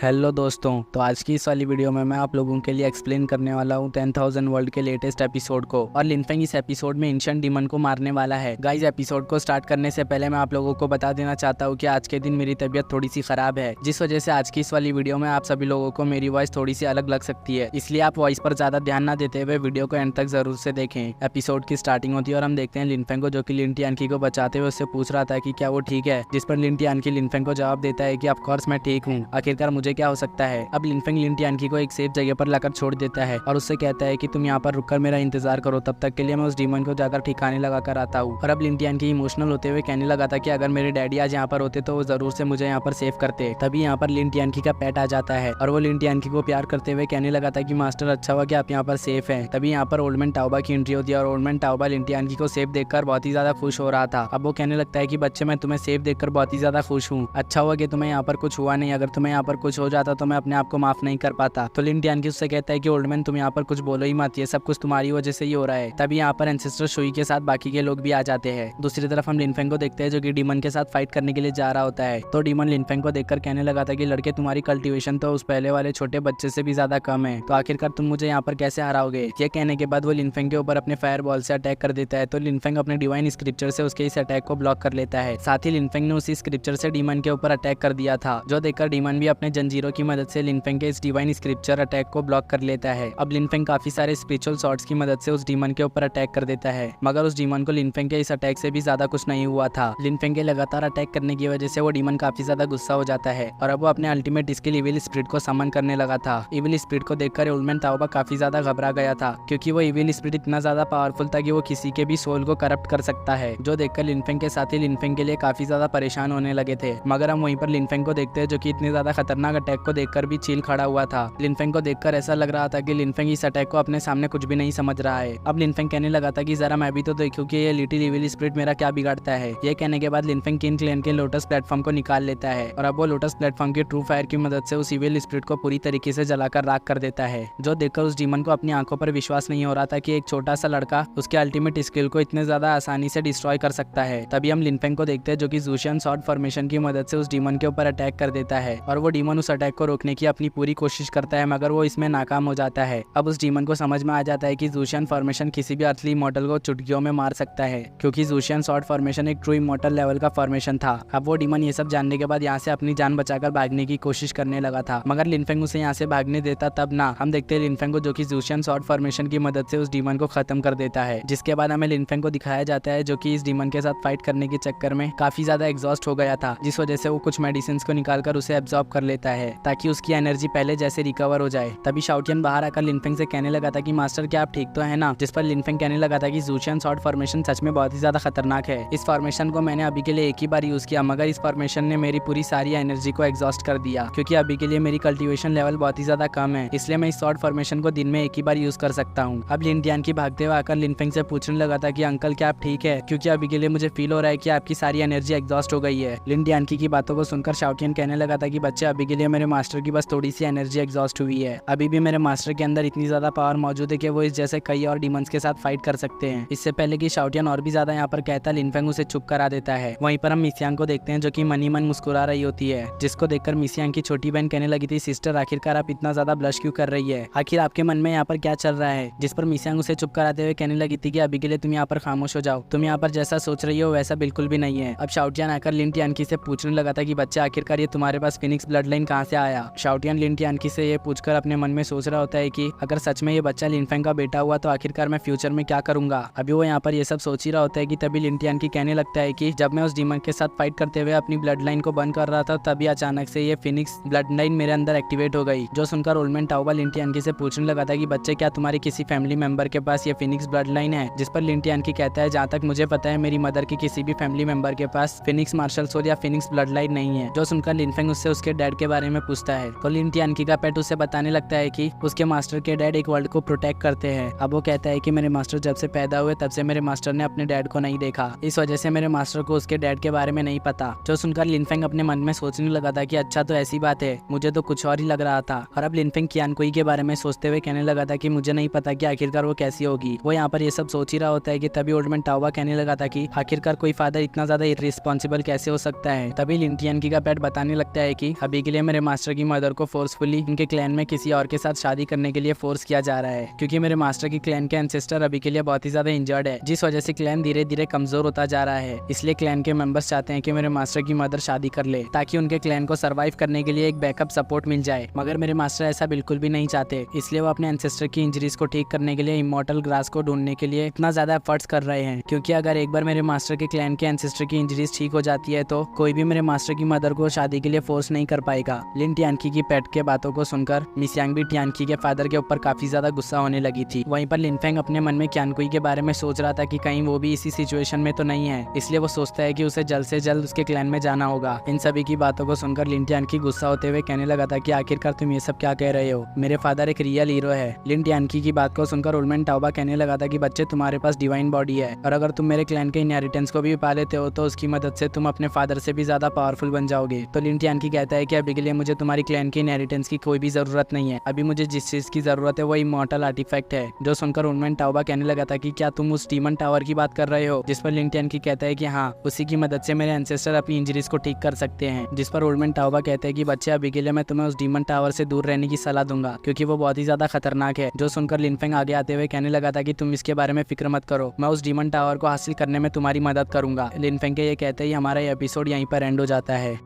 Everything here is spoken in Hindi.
हेलो दोस्तों, तो आज की इस वाली वीडियो में मैं आप लोगों के लिए एक्सप्लेन करने वाला हूँ 10,000 वर्ल्ड के लेटेस्ट एपिसोड को। और लिनफेंग इस एपिसोड में एंशिएंट डीमन को मारने वाला है। गाइस, एपिसोड को स्टार्ट करने से पहले मैं आप लोगों को बता देना चाहता हूँ कि आज के दिन मेरी तबीयत थोड़ी सी खराब है, जिस वजह से आज की इस वाली वीडियो में आप सभी लोगों को मेरी वॉइस थोड़ी सी अलग लग सकती है। इसलिए आप वॉइस पर ज्यादा ध्यान न देते हुए वीडियो को एंड तक जरूर से देखें। एपिसोड की स्टार्टिंग होती है और हम देखते हैं लिनफेंग को, जो कि लिन टियानकी को बचाते हुए उससे पूछ रहा था कि क्या वो ठीक है, जिस पर लिन टियानकी लिनफेंग को जवाब देता है कि ऑफ कोर्स मैं ठीक हूँ, आखिरकार मुझे क्या हो सकता है। अब लिनफेंग लिन टियानकी को एक सेफ जगह पर लाकर छोड़ देता है और उससे कहता है कि तुम यहाँ पर रुककर मेरा इंतजार करो, तब तक के लिए मैं उस डीमन को जाकर ठिकाने लगा कर आता हूँ। और अब लिन टियानकी इमोशनल होते हुए कहने लगा था कि अगर मेरे डैडी आज यहाँ पर होते तो वो जरूर से मुझे यहाँ पर सेव करते। तभी यहाँ पर लिन टियानकी का पेट आ जाता है और वो लिन टियानकी को प्यार करते हुए कहने लगा था कि मास्टर, अच्छा हुआ कि आप यहाँ पर सेफ हैं। तभी यहाँ पर ओल्ड मैन टाओबा की एंट्री होती है और ओल्ड मैन टाओबा लिन टियानकी को सेफ देखकर बहुत ही ज्यादा खुश हो रहा था। अब वो कहने लगता है कि बच्चे, मैं तुम्हें सेफ देखकर बहुत ही ज्यादा खुश हूँ। अच्छा हुआ कि तुम्हें यहाँ पर कुछ हुआ नहीं, अगर तुम्हें यहाँ पर कुछ हो जाता तो मैं अपने आप को माफ नहीं कर पाता। तो लिन टियानकी उससे कहता है कि ओल्ड मैन, तुम यहाँ पर कुछ बोलो ही मत, ये सब कुछ तुम्हारी वजह से ही हो रहा है। तभी यहाँ पर एंसेस्टर शुई के साथ बाकी के लोग भी आ जाते हैं। दूसरी तरफ हम लिनफेंग को देखते हैं, जो कि डीमन के साथ फाइट करने के लिए जा रहा होता है। तो डीमन लिनफेंग को देखकर कहने लगा था कि लड़के, तुम्हारी कल्टीवेशन तो उस पहले वाले छोटे बच्चे से भी ज्यादा कम है, तो आखिरकार तुम मुझे यहाँ पर कैसे हराओगे। ये कहने के बाद वो लिनफेंग के ऊपर अपने फायर बॉल से अटैक कर देता है। तो लिनफेंग अपने डिवाइन स्क्रिप्चर से उसके इस अटैक को ब्लॉक कर लेता है। साथ ही लिनफेंग ने उसी स्क्रिप्चर से डीमन के ऊपर अटैक कर दिया था, जो देखकर डीमन भी अपने जंजीरों की मदद से लिनफेंग के इस डिवाइन स्क्रिप्चर अटैक को ब्लॉक कर लेता है। अब लिनफेंग काफी सारे स्पिरिचुअल शॉट्स की मदद से उस डीमन के ऊपर अटैक कर देता है, मगर उस डीमन को लिनफेंग के इस अटैक से भी ज्यादा कुछ नहीं हुआ था। लिनफेंग के लगातार अटैक करने की वजह से वो डीमन काफी ज्यादा गुस्सा हो जाता है और अब वो अपने अल्टीमेट स्किल इविल स्पिरिट को समन करने लगा था। इविल स्पिरिट को देखकर ओल्ड मैन टाओबा काफी ज्यादा घबरा गया था, क्योंकि वो इविल स्पिरिट इतना ज्यादा पावरफुल था कि वो किसी के भी सोल को करप्ट कर सकता है, जो देखकर लिनफेंग के साथी लिनफेंग के लिए काफी ज्यादा परेशान होने लगे थे। मगर हम वहीं पर लिनफेंग को देखते हैं, जो कि इतने ज्यादा खतरनाक अटैक को देखकर भी चील खड़ा हुआ था। लिनफेंग को देखकर ऐसा लग रहा था कि लिनफेंग इस अटैक को अपने सामने कुछ भी नहीं समझ रहा है। अब लिनफेंग कहने लगा था कि जरा मैं भी तो देखूं कि ये लिटिल इविल स्पिरिट मेरा क्या बिगाड़ता है। ये कहने के बाद लिनफेंग किन क्लेन के लोटस प्लेटफॉर्म को निकाल लेता है और अब वो लोटस प्लेटफॉर्म के ट्रू फायर की मदद से उस इविल स्पिरिट को पूरी तरीके से जलाकर राख कर देता है, जो देखकर उस डीमन को अपनी आंखों पर विश्वास नहीं हो रहा था कि एक छोटा सा लड़का उसके अल्टीमेट स्किल को इतने ज्यादा आसानी से डिस्ट्रॉय कर सकता है। तभी हम लिनफेंग को देखते हैं, जो कि ज़ूशियन शॉर्ट फॉर्मेशन की मदद से उस डीमन के ऊपर अटैक कर देता है और वो डीमन उस अटैक को रोकने की अपनी पूरी कोशिश करता है, मगर वो इसमें नाकाम हो जाता है। अब उस डीमन को समझ में आ जाता है कि ज़ूशियन फॉर्मेशन किसी भी अर्थली मॉडल को चुटकियों में मार सकता है, क्योंकि ज़ूशियन शॉर्ट फॉर्मेशन एक ट्रू इमॉर्टल लेवल का फॉर्मेशन था। अब वो डीमन ये सब जानने के बाद यहाँ से अपनी जान बचाकर भागने की कोशिश करने लगा था, मगर लिनफेंग उसे यहाँ से भागने देता तब ना। हम देखते हैं लिनफेंग को, जो कि ज़ूशियन शॉर्ट फॉर्मेशन की मदद से उस डीमन को खत्म कर देता है, जिसके बाद हमें लिनफेंग को दिखाया जाता है, जो कि इस डीमन के साथ फाइट करने के चक्कर में काफी ज्यादा एग्जॉस्ट हो गया था, जिस वजह से वो कुछ मेडिसिन को निकालकर उसे एब्जॉर्ब कर लेता है ताकि उसकी एनर्जी पहले जैसे रिकवर हो जाए। तभी शाओटियन बाहर आकर लिनफेंग से कहने लगा था कि मास्टर, क्या आप ठीक तो है ना। जिस पर लिनफेंग कहने लगा था कि ज़ूशियन शॉर्ट फॉर्मेशन सच में बहुत ही ज्यादा खतरनाक है। इस फॉर्मेशन को मैंने अभी के लिए एक ही बार यूज किया, मगर इस फॉर्मेशन ने मेरी पूरी सारी एनर्जी को एग्जॉस्ट कर दिया, क्योंकि अभी के लिए मेरी कल्टीवेशन लेवल बहुत ही ज्यादा कम है, इसलिए मैं इस शॉर्ट फॉर्मेशन को दिन में एक ही बार यूज कर सकता हूँ। अब लिन टियानकी भागते हुए आकर लिनफेंग से पूछने लगा था कि अंकल, क्या आप ठीक है, क्योंकि अभी के लिए मुझे फील हो रहा है कि आपकी सारी एनर्जी एग्जॉस्ट हो गई है। लिन टियानकी की बातों को सुनकर शाओटियन कहने लगा था कि बच्चे, अभी के लिए मेरे मास्टर की बस थोड़ी सी एनर्जी एग्जॉस्ट हुई है, अभी भी मेरे मास्टर के अंदर इतनी ज्यादा पावर मौजूद है कि वो इस जैसे कई और डीमंस के साथ फाइट कर सकते हैं। इससे पहले कि शाओटियन और भी ज्यादा यहाँ पर कहता, लिनफेंग उसे चुप करा देता है। वहीं पर हम मिसियांग को देखते हैं, जो कि मन ही मन मुस्कुरा रही होती है, जिसको देखकर मिसियांग की छोटी बहन कहने लगी थी, सिस्टर, आखिरकार आप इतना ज्यादा ब्लश क्यों कर रही है, आखिर आपके मन में यहाँ पर क्या चल रहा है। जिस पर मिसियांग उसे चुप कराते हुए कहने लगी थी कि अभी के लिए तुम यहाँ पर खामोश हो जाओ, तुम यहाँ पर जैसा सोच रही हो वैसा बिल्कुल भी नहीं है। अब शाओटियन आकर लिन टियानकी से पूछने लगा था कि बच्चे, आखिरकार ये तुम्हारे पास फिनिक्स ब्लड लाइन कहाँ से आया। शाओटियन लिन टियानकी से ये पूछकर अपने मन में सोच रहा होता है कि अगर सच में ये बच्चा लिनफेंग का बेटा हुआ तो आखिरकार मैं फ्यूचर में क्या करूंगा। अभी वो यहाँ पर ये सब सोच ही रहा होता है कि तभी लिन टियानकी कहने लगता है कि जब मैं उस डीमन के साथ फाइट करते हुए अपनी ब्लड लाइन को बंद कर रहा था, तभी अचानक से ये फिनिक्स ब्लड लाइन मेरे अंदर एक्टिवेट हो गई। जो सुनकर ओल्ड मैन टाओबा लिन टियानकी से पूछने लगा था कि बच्चे, क्या तुम्हारी किसी फैमिली मेंबर के पास ये फिनिक्स ब्लड लाइन है। जिस पर लिन टियानकी कहता है, जहाँ तक मुझे पता है मेरी मदर की किसी भी फैमिली मेंबर के पास फिनिक्स मार्शल सोल या फिनिक्स ब्लड लाइन नहीं है। जो सुनकर लिनफेंग उससे उसके डैड के बारे में पूछता है, तो लिन टियानकी का पेट उसे बताने लगता है कि उसके मास्टर के डैड एक वर्ल्ड को प्रोटेक्ट करते हैं। अब वो कहता है कि मेरे मास्टर जब से पैदा हुए तब से मेरे मास्टर ने अपने डैड को नहीं देखा, इस वजह से मेरे मास्टर को उसके डैड के बारे में नहीं पता। जो सुनकर लिनफेंग अपने मन में सोचने लगा था कि अच्छा, तो ऐसी बात है, मुझे तो कुछ और ही लग रहा था। और अब लिनफेंग कियानकुई के बारे में सोचते हुए कहने लगा था कि मुझे नहीं पता कि आखिरकार वो कैसी होगी। वो यहाँ पर ये सब सोच ही रहा होता है कि तभी ओल्ड मैन टाओबा कहने लगा था कि आखिरकार कोई फादर इतना ज्यादा इररिस्पॉन्सिबल कैसे हो सकता है। तभी लिन टियानकी का पेट बताने लगता है कि अभी के लिए मैं मेरे मास्टर की मदर को फोर्सफुली उनके क्लैन में किसी और के साथ शादी करने के लिए फोर्स किया जा रहा है, क्योंकि मेरे मास्टर की क्लैन के एंसेस्टर अभी के लिए बहुत ही ज्यादा इंजर्ड है, जिस वजह से क्लैन धीरे धीरे कमजोर होता जा रहा है। इसलिए क्लैन के मेंबर्स चाहते हैं कि मेरे मास्टर की मदर शादी कर ले, ताकि उनके क्लैन को सर्वाइव करने के लिए एक बैकअप सपोर्ट मिल जाए। मगर मेरे मास्टर ऐसा बिल्कुल भी नहीं चाहते, इसलिए वो अपने एंसेस्टर की इंजरीज को ठीक करने के लिए इमॉर्टल ग्रास को ढूंढने के लिए इतना ज्यादा एफर्ट्स कर रहे हैं, क्योंकि अगर एक बार मेरे मास्टर के क्लैन के एंसेस्टर की इंजरीज ठीक हो जाती है तो कोई भी मेरे मास्टर की मदर को शादी के लिए फोर्स नहीं कर पाएगा। लिन टियानकी की पेट के बातों को सुनकर मिस यांग भी टियानकी के फादर के ऊपर काफी ज्यादा गुस्सा होने लगी थी। वहीं पर लिनफेंग अपने मन में क्यानकुई के बारे में सोच रहा था कि कहीं वो भी इसी सिचुएशन में तो नहीं है, इसलिए वो सोचता है कि उसे जल्द से जल्द उसके क्लैन में जाना होगा। इन सभी की बातों को सुनकर लिन टियानकी गुस्सा होते हुए कहने लगा था कि आखिरकार तुम ये सब क्या कह रहे हो, मेरे फादर एक रियल हीरो है। लिन टियानकी की बात को सुनकर ओल्डमैन टाओबा कहने लगा था कि बच्चे, तुम्हारे पास डिवाइन बॉडी है, और अगर तुम मेरे क्लैन के इनहेरिटेंस को भी पा लेते हो तो उसकी मदद से तुम अपने फादर से भी ज्यादा पावरफुल बन जाओगे। तो लिन टियानकी कहता है कि अभी के लिए मुझे तुम्हारी क्लैन की इनहेरिटेंस की कोई भी जरूरत नहीं है, अभी मुझे जिस चीज की जरूरत है वो इमॉर्टल आर्टिफैक्ट है। जो सुनकर ओल्डमैन टाओबा कहने लगा था कि क्या तुम उस डीमन टावर की बात कर रहे हो? जिस पर लिन टियानकी कहता है कि हाँ, उसी की मदद से मेरे एंसेस्टर अपनी इंजरीज को ठीक कर सकते हैं। जिस पर ओल्डमैन टाओबा कहते हैं कि बच्चे, अभी के लिए मैं तुम्हें उस डीमन टावर से दूर रहने की सलाह दूंगा, क्योंकि वो बहुत ही ज्यादा खतरनाक है। जो सुनकर लिनफेंग आगे आते हुए कहने लगा था कि तुम इसके बारे में फिक्र मत करो, मैं उस डीमन टावर को हासिल करने में तुम्हारी मदद करूंगा। लिनफेंग के ये कहते ही हमारा ये एपिसोड यहीं पर एंड हो जाता है।